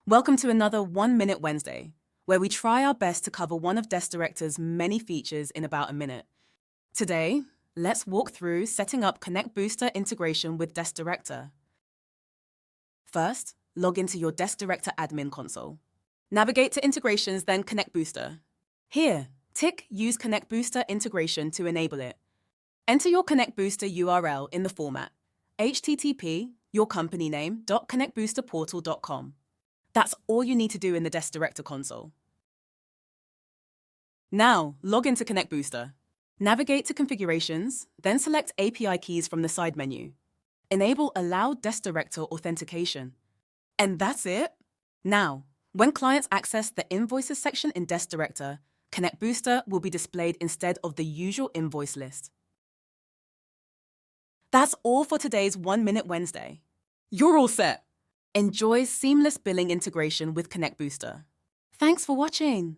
Welcome to another 1 Minute Wednesday, where we try our best to cover one of Desk Director's many features in about a minute. Today, let's walk through setting up ConnectBooster integration with Desk Director. First, log into your Desk Director admin console. Navigate to Integrations, then ConnectBooster. Here, tick Use ConnectBooster integration to enable it. Enter your ConnectBooster URL in the format http yourcompanyname.connectboosterportal.com. That's all you need to do in the Desk Director console. Now, log into ConnectBooster. Navigate to Configurations, then select API keys from the side menu. Enable Allow Desk Director authentication. And that's it! Now, when clients access the Invoices section in Desk Director, ConnectBooster will be displayed instead of the usual invoice list. That's all for today's 1 Minute Wednesday. You're all set! Enjoy seamless billing integration with ConnectBooster. Thanks for watching.